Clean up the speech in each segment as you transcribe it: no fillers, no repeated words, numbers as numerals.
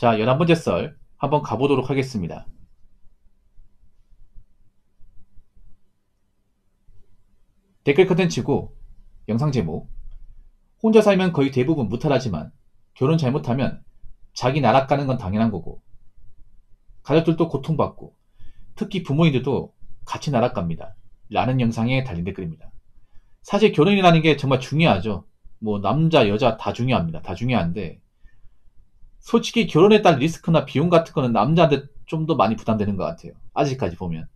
자, 11번째 썰 한번 가보도록 하겠습니다. 댓글 컨텐츠고 영상 제목: 혼자 살면 거의 대부분 무탈하지만 결혼 잘못하면 자기 나락 가는 건 당연한 거고 가족들도 고통받고 특히 부모님들도 같이 나락 갑니다 라는 영상에 달린 댓글입니다. 사실 결혼이라는 게 정말 중요하죠. 뭐 남자 여자 다 중요합니다. 다 중요한데 솔직히 결혼에 따른 리스크나 비용 같은 거는 남자한테 좀 더 많이 부담되는 것 같아요. 아직까지 보면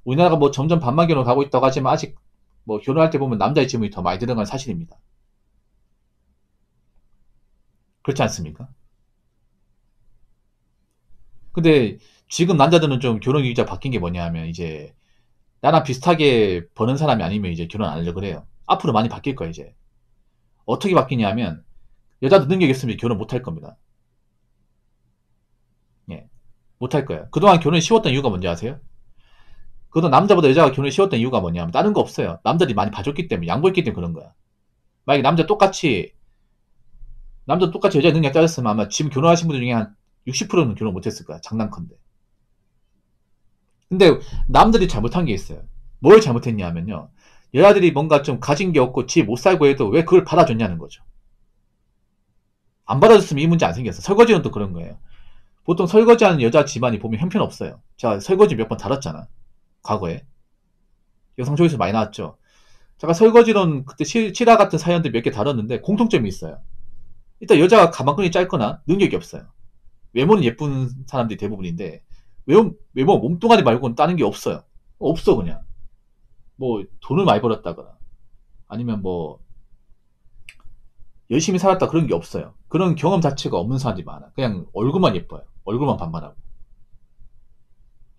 우리나라가 뭐 점점 반만 결혼 가고 있다고 하지만 아직 뭐 결혼할 때 보면 남자의 지분이 더 많이 들어가는 사실입니다. 그렇지 않습니까? 근데 지금 남자들은 좀 결혼 기기가 바뀐 게 뭐냐 하면 이제 나랑 비슷하게 버는 사람이 아니면 이제 결혼 안 하려고 그래요. 앞으로 많이 바뀔 거예요. 이제 어떻게 바뀌냐 하면 여자도 능력이 있으면 결혼 못 할 겁니다. 예, 못 할 거예요. 그동안 결혼이 쉬웠던 이유가 뭔지 아세요? 그동안 남자보다 여자가 결혼이 쉬웠던 이유가 뭐냐면 다른 거 없어요. 남자들이 많이 봐줬기 때문에, 양보했기 때문에 그런 거야. 만약에 남자 똑같이 여자 능력 따졌으면 아마 지금 결혼하신 분들 중에 한 60%는 결혼 못했을 거야. 장난컨대. 근데 남들이 잘못한 게 있어요. 뭘 잘못했냐 하면요, 여자들이 뭔가 좀 가진 게 없고 지 못 살고 해도 왜 그걸 받아줬냐는 거죠. 안 받아줬으면 이 문제 안 생겼어. 설거지는 또 그런 거예요. 보통 설거지하는 여자 집안이 보면 형편없어요. 제가 설거지 몇 번 다뤘잖아, 과거에. 영상 조회수 많이 나왔죠. 제가 설거지론 그때 실화 같은 사연들 몇 개 다뤘는데 공통점이 있어요. 일단 여자가 가방끈이 짧거나 능력이 없어요. 외모는 예쁜 사람들이 대부분인데 외모 몸뚱아리 말고는 다른 게 없어요. 없어. 그냥 뭐 돈을 많이 벌었다거나 아니면 뭐 열심히 살았다 그런 게 없어요. 그런 경험 자체가 없는 사람들이 많아. 그냥 얼굴만 예뻐요. 얼굴만 반반하고.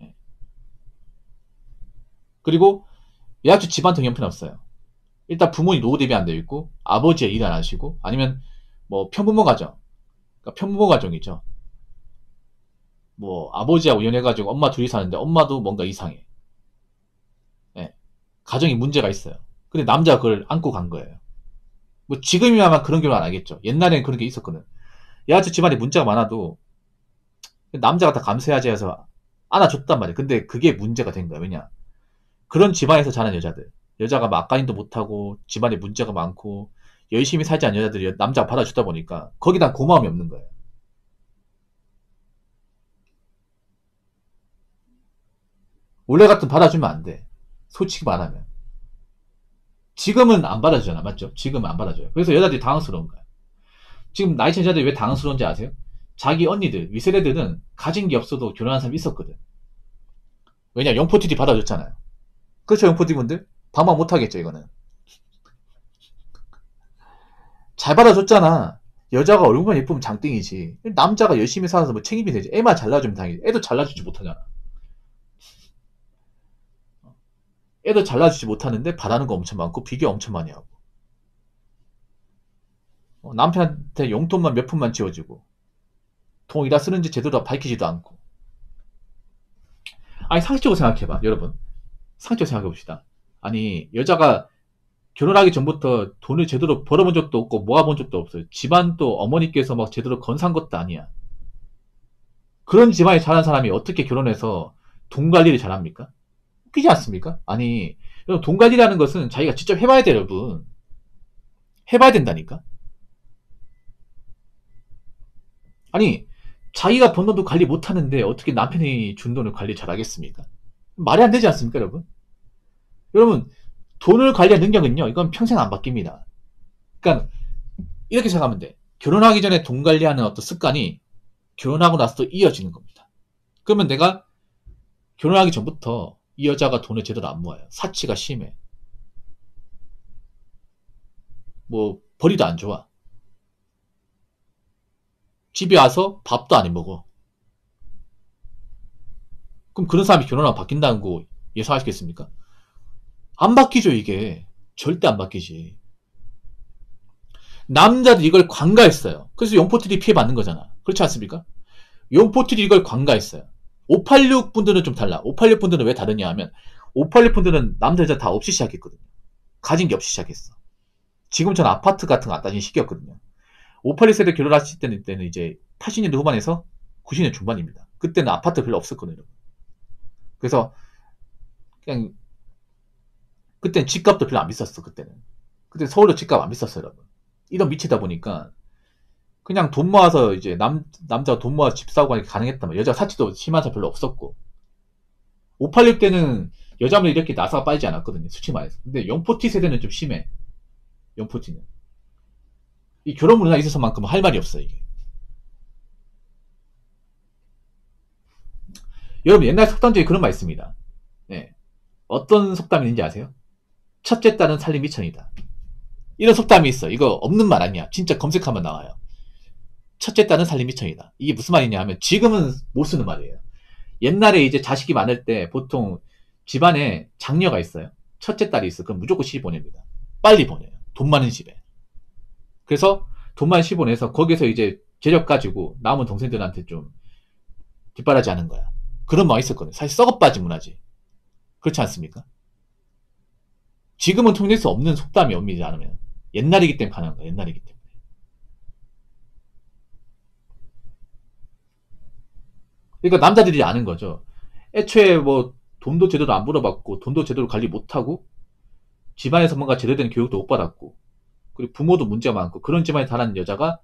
예. 그리고 얘한테 집안도 형편 없어요. 일단 부모님 노후 대비 안 되어 있고 아버지가 일 안 하시고 아니면 뭐 편부모 가정, 그러니까 편부모 가정이죠. 뭐 아버지하고 연애해가지고 엄마 둘이 사는데 엄마도 뭔가 이상해. 예. 가정이 문제가 있어요. 근데 남자가 그걸 안고 간 거예요. 뭐 지금이야 아마 그런 결혼 안 하겠죠. 옛날엔 그런 게 있었거든. 여하튼 집안에 문제가 많아도 남자가 다 감수해야지 해서 안아줬단 말이야. 근데 그게 문제가 된 거야. 왜냐, 그런 집안에서 자란 여자들, 여자가 막 아까인도 못하고 집안에 문제가 많고 열심히 살지 않은 여자들이 남자가 받아주다 보니까 거기다 고마움이 없는 거예요. 원래 같은 받아주면 안 돼. 솔직히 말하면 지금은 안 받아주잖아. 맞죠? 지금은 안 받아줘요. 그래서 여자들이 당황스러운 거야. 지금 나이 chen 여자들이 왜 당황스러운지 아세요? 자기 언니들, 윗세대들은 가진 게 없어도 결혼한 사람이 있었거든. 왜냐, 영포티디 받아줬잖아요. 그렇죠, 영포티분들? 반박 못하겠죠, 이거는. 잘 받아줬잖아. 여자가 얼굴만 예쁘면 장땡이지. 남자가 열심히 살아서 뭐 책임이 되지. 애만 잘나주면 다행이지. 애도 잘나주지 못하잖아. 애도 잘나주지 못하는데 바라는 거 엄청 많고 비교 엄청 많이 하고. 남편한테 용돈만 몇 푼만 지어주고 돈 어디다 쓰는지 제대로 밝히지도 않고. 아니, 상식적으로 생각해봐, 여러분. 상식적으로 생각해봅시다. 아니, 여자가 결혼하기 전부터 돈을 제대로 벌어본 적도 없고 모아본 적도 없어요. 집안도 어머니께서 막 제대로 건산 것도 아니야. 그런 집안에 자란 사람이 어떻게 결혼해서 돈 관리를 잘합니까? 웃기지 않습니까? 아니, 여러분, 돈 관리라는 것은 자기가 직접 해봐야 돼요, 여러분. 해봐야 된다니까? 아니, 자기가 번 돈도 관리 못하는데 어떻게 남편이 준 돈을 관리 잘하겠습니까? 말이 안 되지 않습니까, 여러분? 여러분, 돈을 관리할 능력은요, 이건 평생 안 바뀝니다. 그러니까 이렇게 생각하면 돼. 결혼하기 전에 돈 관리하는 어떤 습관이 결혼하고 나서도 이어지는 겁니다. 그러면 내가 결혼하기 전부터 이 여자가 돈을 제대로 안 모아요. 사치가 심해. 뭐 벌이도 안 좋아. 집에 와서 밥도 안 해먹어. 그럼 그런 사람이 결혼하고 바뀐다는 거 예상하시겠습니까? 안 바뀌죠, 이게. 절대 안 바뀌지. 남자들이 이걸 관가했어요. 그래서 용포트리 피해 받는 거잖아. 그렇지 않습니까? 용포트리 이걸 관가했어요. 586 분들은 좀 달라. 586 분들은 왜 다르냐 하면 586 분들은 남자 여자 다 없이 시작했거든요. 가진 게 없이 시작했어. 지금처럼 아파트 같은 거 안 따진 시기였거든요. 586 세대 결혼하실 때는 이제 80년대 후반에서 90년대 중반입니다. 그때는 아파트 별로 없었거든요. 그래서 그냥 그때는 집값도 별로 안 비쌌어. 그때 서울도 집값 안 비쌌어요, 여러분. 이런 위치다 보니까 그냥 돈 모아서 이제 남자가 돈 모아서 집 사고 하는 게 가능했단 말이야. 여자 사치도 심한 사 별로 없었고. 586 때는 여자분이 이렇게 나사가 빠지지 않았거든요. 수치 말해서. 근데 영포티 세대는 좀 심해. 영포티는. 이 결혼 문화에 있어서만큼 할 말이 없어, 이게. 여러분, 옛날 속담 중에 그런 말 있습니다. 네. 어떤 속담이 있는지 아세요? 첫째 딸은 살림 미천이다. 이런 속담이 있어. 이거 없는 말 아니야. 진짜 검색하면 나와요. 첫째 딸은 살림 미천이다. 이게 무슨 말이냐 하면 지금은 못 쓰는 말이에요. 옛날에 이제 자식이 많을 때 보통 집안에 장녀가 있어요. 첫째 딸이 있어. 그럼 무조건 시집 보냅니다. 빨리 보내요. 돈 많은 집에. 그래서 돈 많은 시집 보내서 거기서 이제 재력 가지고 남은 동생들한테 좀 뒷바라지 하는 거야. 그런 말이 있었거든요. 사실 썩어빠진 문화지. 그렇지 않습니까? 지금은 통일될 수 없는 속담이 옵니다. 않으면 옛날이기 때문에 가능한 거야. 옛날이기 때문에. 그러니까 남자들이 아는 거죠. 애초에 뭐 돈도 제대로 안 물어봤고 돈도 제대로 관리 못하고 집안에서 뭔가 제대로 된 교육도 못 받았고 그리고 부모도 문제가 많고 그런 집안에 자란 여자가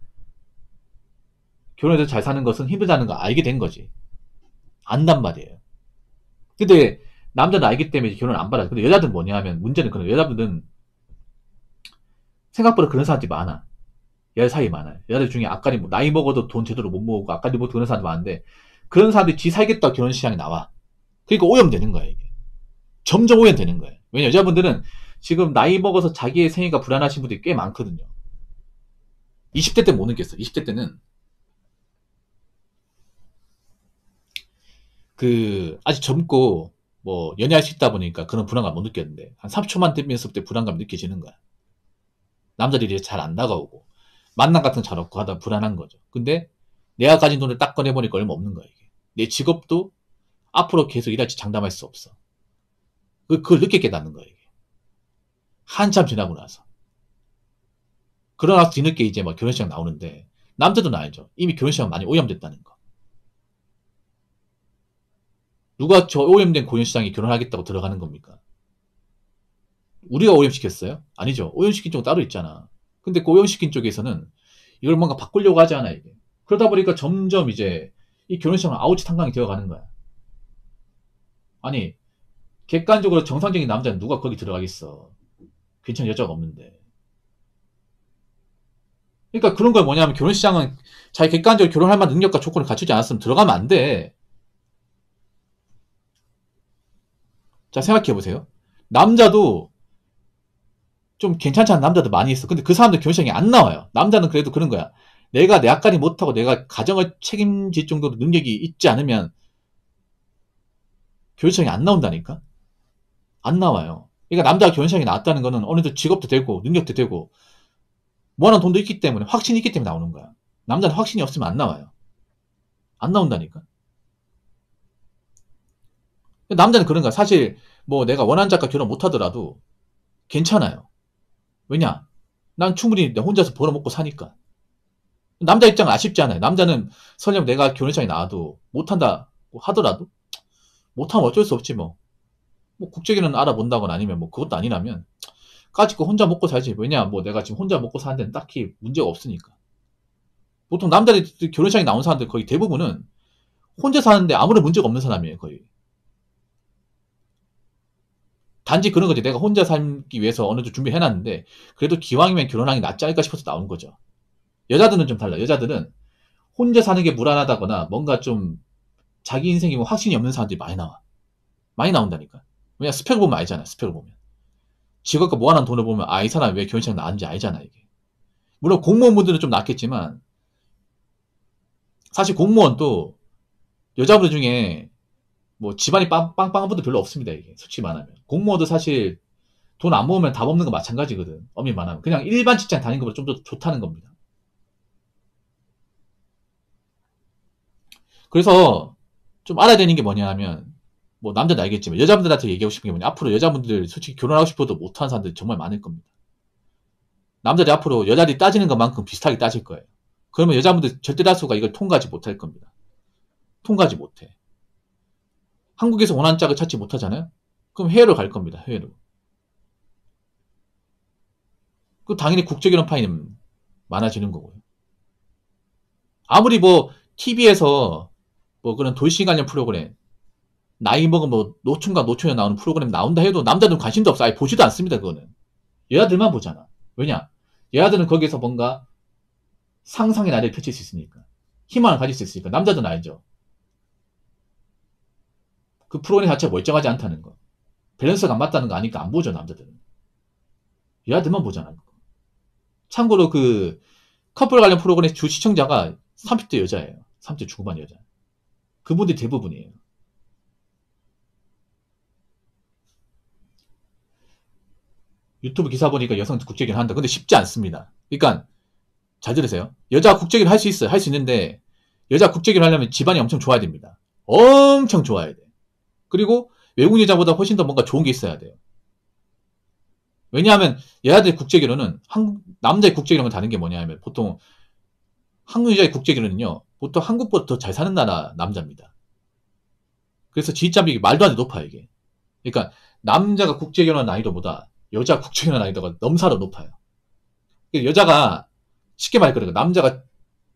결혼해서 잘 사는 것은 힘들다는 거 알게 된 거지. 안단 말이에요. 근데 남자는 알기 때문에 결혼 안 받아. 근데 여자들은 뭐냐 하면 문제는 그런 여자분들은 생각보다 그런 사람들이 많아. 여자 사이 많아요. 여자들 중에 아까리 뭐 나이 먹어도 돈 제대로 못 모으고 아까리 못 그런 사람들 많은데 그런 사람들이 지 살겠다고 결혼 시장에 나와. 그러니까 오염되는 거야 이게. 점점 오염되는 거예요. 왜냐 여자분들은 지금 나이 먹어서 자기의 생애가 불안하신 분들이 꽤 많거든요. 20대 때 못 느꼈어. 20대 때는 그 아직 젊고 뭐 연애할 수 있다 보니까 그런 불안감 못 느꼈는데 한 3초만 되면서 그때 불안감 느껴지는 거야. 남자들이 잘 안 다가오고 만남 같은 거 잘 없고 하다 불안한 거죠. 근데 내가 가진 돈을 딱 꺼내보니까 얼마 없는 거야 이게. 내 직업도 앞으로 계속 일할지 장담할 수 없어. 그걸 늦게 깨닫는 거야 이게. 한참 지나고 나서. 그러고 나서 뒤늦게 이제 막 결혼식장 나오는데 남자들은 알죠. 이미 결혼식장 많이 오염됐다는 거. 누가 저 오염된 결혼식장에 결혼하겠다고 들어가는 겁니까? 우리가 오염시켰어요? 아니죠. 오염시킨 쪽 따로 있잖아. 근데 그 오염시킨 쪽에서는 이걸 뭔가 바꾸려고 하지 않아 이게. 그러다 보니까 점점 이제 이 결혼식장은 아우치 탄광이 되어가는 거야. 아니 객관적으로 정상적인 남자는 누가 거기 들어가겠어. 괜찮은 여자가 없는데. 그러니까 그런 걸 뭐냐면 결혼시장은 자기 객관적으로 결혼할 만한 능력과 조건을 갖추지 않았으면 들어가면 안 돼. 자 생각해보세요. 남자도 좀 괜찮지 않은 남자도 많이 있어. 근데 그 사람들 결혼시장에 안 나와요. 남자는 그래도 그런 거야. 내가 내 앞가림 못하고 내가 가정을 책임질 정도로 능력이 있지 않으면 결혼시장에 안 나온다니까? 안 나와요. 그러니까 남자가 결혼시장에 나왔다는 거는 어느 정도 직업도 되고 능력도 되고 뭐하는 돈도 있기 때문에 확신이 있기 때문에 나오는 거야. 남자는 확신이 없으면 안 나와요. 안 나온다니까? 남자는 그런 거야. 사실 뭐 내가 원하는 작가 결혼 못하더라도 괜찮아요. 왜냐? 난 충분히 내 혼자서 벌어먹고 사니까. 남자 입장은 아쉽지 않아요. 남자는 설령 내가 결혼식장에 나와도 못한다 하더라도 못하면 어쩔 수 없지 뭐. 뭐 국제결혼 알아본다거나 아니면 뭐 그것도 아니라면 까짓 거 혼자 먹고 살지. 왜냐 뭐 내가 지금 혼자 먹고 사는 데는 딱히 문제가 없으니까. 보통 남자들이 결혼식장에 나온 사람들 거의 대부분은 혼자 사는데 아무런 문제가 없는 사람이에요 거의. 단지 그런 거지. 내가 혼자 살기 위해서 어느 정도 준비해놨는데 그래도 기왕이면 결혼하는 게 낫지 않을까 싶어서 나온 거죠. 여자들은 좀 달라. 여자들은 혼자 사는 게 불안하다거나 뭔가 좀 자기 인생에 뭐 확신이 없는 사람들이 많이 나와. 많이 나온다니까. 왜냐 스펙을 보면 알잖아. 스펙을 보면. 직업과 모아놓은 돈을 보면 아 이 사람 왜 결혼식 나왔는지 알잖아 이게. 물론 공무원분들은 좀 낫겠지만 사실 공무원도 여자분들 중에 뭐 집안이 빵빵한 분들 별로 없습니다 이게. 솔직히 말하면. 공무원도 사실 돈 안 모으면 답 없는 거 마찬가지거든. 엄밀히 말하면. 그냥 일반 직장 다니는 것보다 좀 더 좋다는 겁니다. 그래서 좀 알아야 되는 게 뭐냐 하면 뭐 남자도 알겠지만 여자분들한테 얘기하고 싶은 게 뭐냐 앞으로 여자분들 솔직히 결혼하고 싶어도 못하는 사람들이 정말 많을 겁니다. 남자들이 앞으로 여자들이 따지는 것만큼 비슷하게 따질 거예요. 그러면 여자분들 절대 다수가 이걸 통과하지 못할 겁니다. 통과하지 못해. 한국에서 원하는 짝을 찾지 못하잖아요? 그럼 해외로 갈 겁니다. 해외로. 그 당연히 국제결혼 파이는 많아지는 거고요. 아무리 뭐 TV에서 뭐 그런 돌싱 관련 프로그램, 나이 먹은 뭐 노충과 노처녀 나오는 프로그램 나온다 해도 남자들은 관심도 없어. 아예 보지도 않습니다. 그거는. 여자들만 보잖아. 왜냐? 여자들은 거기서 뭔가 상상의 나래를 펼칠 수 있으니까. 희망을 가질 수 있으니까. 남자들은 알죠. 그 프로그램 자체가 멀쩡하지 않다는 거. 밸런스가 안 맞다는 거 아니까 안 보죠, 남자들은. 여자들만 보잖아. 참고로 그 커플 관련 프로그램 주 시청자가 30대 여자예요. 30대 중반 여자. 그분들이 대부분이에요. 유튜브 기사 보니까 여성 국제결혼 한다. 근데 쉽지 않습니다. 그러니까 잘 들으세요. 여자 국제결혼 할 수 있어요. 할 수 있는데 여자 국제결혼 하려면 집안이 엄청 좋아야 됩니다. 엄청 좋아야 돼. 그리고 외국 여자보다 훨씬 더 뭔가 좋은 게 있어야 돼요. 왜냐하면 여자들 국제결혼은 남자의 국제결혼은 다른 게 뭐냐 하면 보통 한국 여자의 국제결혼은요. 보통 한국보다 더 잘 사는 나라 남자입니다. 그래서 진입장벽이 말도 안 돼 높아요. 이게. 그러니까 남자가 국제결혼 난이도보다 여자 국제결혼 난이도가 넘사로 높아요. 여자가 쉽게 말해서 남자가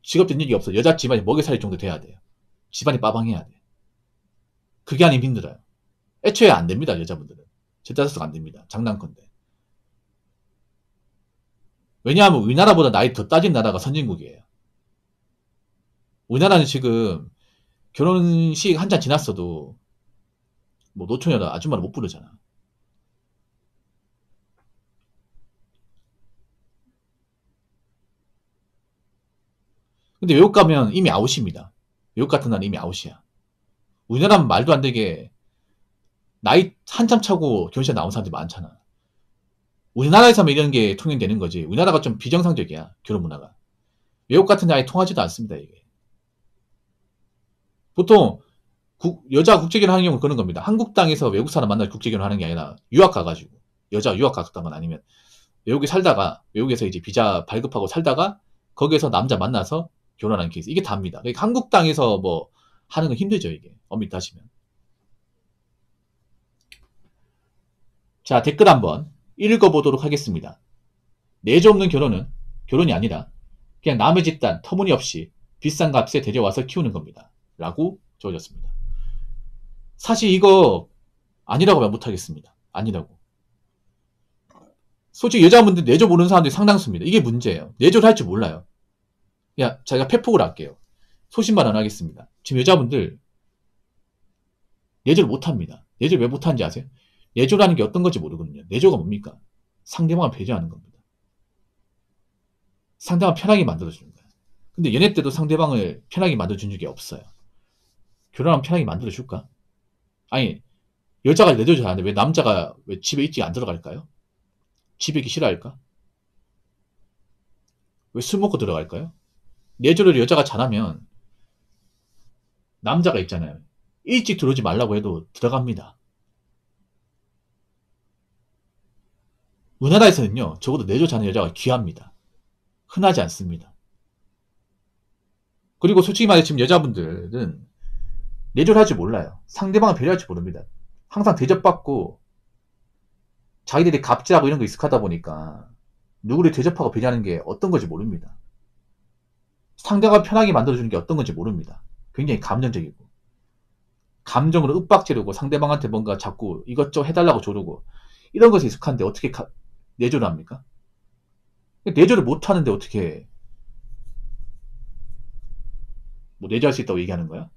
직업된 일이 없어. 여자 집안이 먹여 살릴 정도 돼야 돼요. 집안이 빠방해야 돼. 그게 아니면 힘들어요. 애초에 안 됩니다. 여자분들은. 제자수가 안 됩니다. 장난컨대. 왜냐하면 우리나라보다 나이 더 따진 나라가 선진국이에요. 우리나라는 지금 결혼식 한참 지났어도 뭐 노처녀라 아줌마를 못 부르잖아. 근데 외국 가면 이미 아웃입니다. 외국 같은 나라는 이미 아웃이야. 우리나라는 말도 안 되게 나이 한참 차고 결혼식 나온 사람들이 많잖아. 우리나라에서만 이런 게 통용되는 거지. 우리나라가 좀 비정상적이야. 결혼 문화가. 외국 같은 데 아예 통하지도 않습니다. 이게. 보통 여자 국제결혼 하는 경우는 그런 겁니다. 한국 땅에서 외국 사람 만나 국제결혼 하는 게 아니라 유학 가가지고 여자 유학 갔다거나 아니면 외국에 살다가 외국에서 이제 비자 발급하고 살다가 거기에서 남자 만나서 결혼하는 케이스. 이게 다입니다. 그러니까 한국 땅에서 뭐 하는 건 힘들죠. 이게. 엄밀히 따지면. 자, 댓글 한번 읽어보도록 하겠습니다. 내조 없는 결혼은 결혼이 아니라 그냥 남의 집단 터무니없이 비싼 값에 데려와서 키우는 겁니다. 라고 적어졌습니다. 사실 이거 아니라고 말 못하겠습니다. 아니라고. 솔직히 여자분들 내조 모르는 사람들이 상당수입니다. 이게 문제예요. 내조를 할 줄 몰라요. 야, 제가 팩폭을 할게요. 소신발 안 하겠습니다. 지금 여자분들 내조를 못합니다. 내조를 왜 못하는지 아세요? 내조라는 게 어떤 건지 모르거든요. 내조가 뭡니까? 상대방을 배려하는 겁니다. 상대방을 편하게 만들어주는 거예요. 근데 연애 때도 상대방을 편하게 만들어준 적이 없어요. 결혼하면 편하게 만들어줄까? 아니, 여자가 내조를 잘하는데 왜 남자가 왜 집에 일찍 안 들어갈까요? 집에 있기 싫어할까? 왜 술 먹고 들어갈까요? 내조를 여자가 잘하면 남자가 있잖아요. 일찍 들어오지 말라고 해도 들어갑니다. 우리나라에서는요. 적어도 내조 잘하는 여자가 귀합니다. 흔하지 않습니다. 그리고 솔직히 말해 지금 여자분들은 내조를 할 줄 몰라요. 상대방을 배려할 줄 모릅니다. 항상 대접받고 자기들이 갑질하고 이런 거 익숙하다 보니까 누구를 대접하고 배려하는 게 어떤 건지 모릅니다. 상대가 편하게 만들어주는 게 어떤 건지 모릅니다. 굉장히 감정적이고 감정으로 윽박지르고 상대방한테 뭔가 자꾸 이것저것 해달라고 조르고 이런 것에 익숙한데 어떻게 내조를 합니까? 내조를 못하는데 어떻게 뭐 내조할 수 있다고 얘기하는 거야?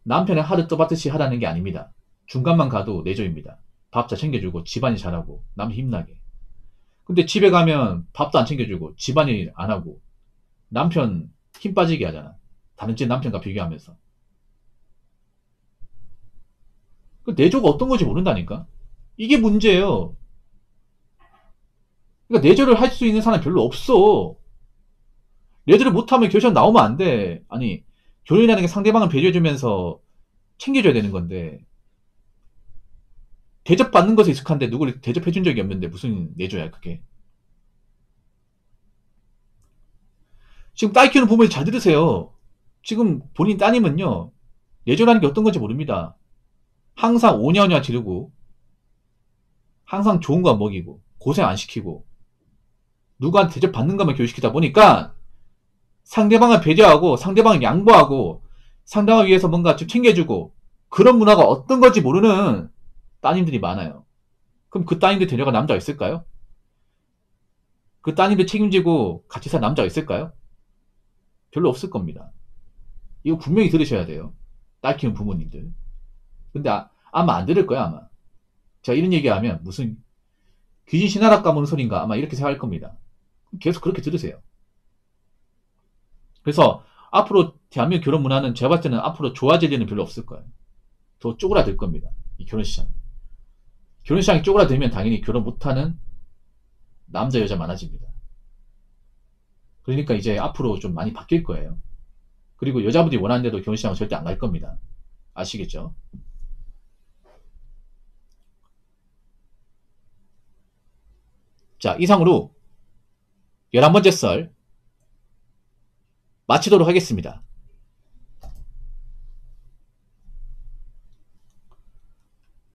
남편의 하루 떠받듯이 하라는 게 아닙니다. 중간만 가도 내조입니다. 밥 잘 챙겨주고 집안일 잘하고 남 힘나게. 근데 집에 가면 밥도 안 챙겨주고 집안일 안 하고 남편 힘 빠지게 하잖아. 다른 집 남편과 비교하면서. 그 내조가 어떤 건지 모른다니까? 이게 문제예요. 그러니까 내조를 할 수 있는 사람이 별로 없어. 내조를 못하면 결혼 나오면 안 돼. 아니, 결혼이라는 게 상대방을 배려해주면서 챙겨줘야 되는 건데 대접받는 것에 익숙한데 누구를 대접해준 적이 없는데 무슨 내조야 그게. 지금 딸 키우는 부모님 잘 들으세요. 지금 본인 따님은요. 내조라는 게 어떤 건지 모릅니다. 항상 오냐오냐 지르고 항상 좋은 거 먹이고 고생 안 시키고 누구한테 대접받는 것만 교육시키다 보니까 상대방을 배려하고 상대방을 양보하고 상대방을 위해서 뭔가 좀 챙겨주고 그런 문화가 어떤 건지 모르는 따님들이 많아요. 그럼 그 따님들 데려갈 남자가 있을까요? 그 따님들 책임지고 같이 살 남자가 있을까요? 별로 없을 겁니다. 이거 분명히 들으셔야 돼요. 딸 키우는 부모님들. 근데 아마 안 들을 거야 아마. 제가 이런 얘기하면 무슨 귀신 신하락 까먹는 소린가 아마 이렇게 생각할 겁니다. 계속 그렇게 들으세요. 그래서 앞으로 대한민국 결혼 문화는 제가 봤을 때는 앞으로 좋아질 일은 별로 없을 거예요. 더 쪼그라들 겁니다. 이 결혼시장. 결혼시장이 쪼그라들면 당연히 결혼 못하는 남자 여자 많아집니다. 그러니까 이제 앞으로 좀 많이 바뀔 거예요. 그리고 여자분들이 원하는데도 결혼시장은 절대 안 갈 겁니다. 아시겠죠? 자, 이상으로 11번째 썰 마치도록 하겠습니다.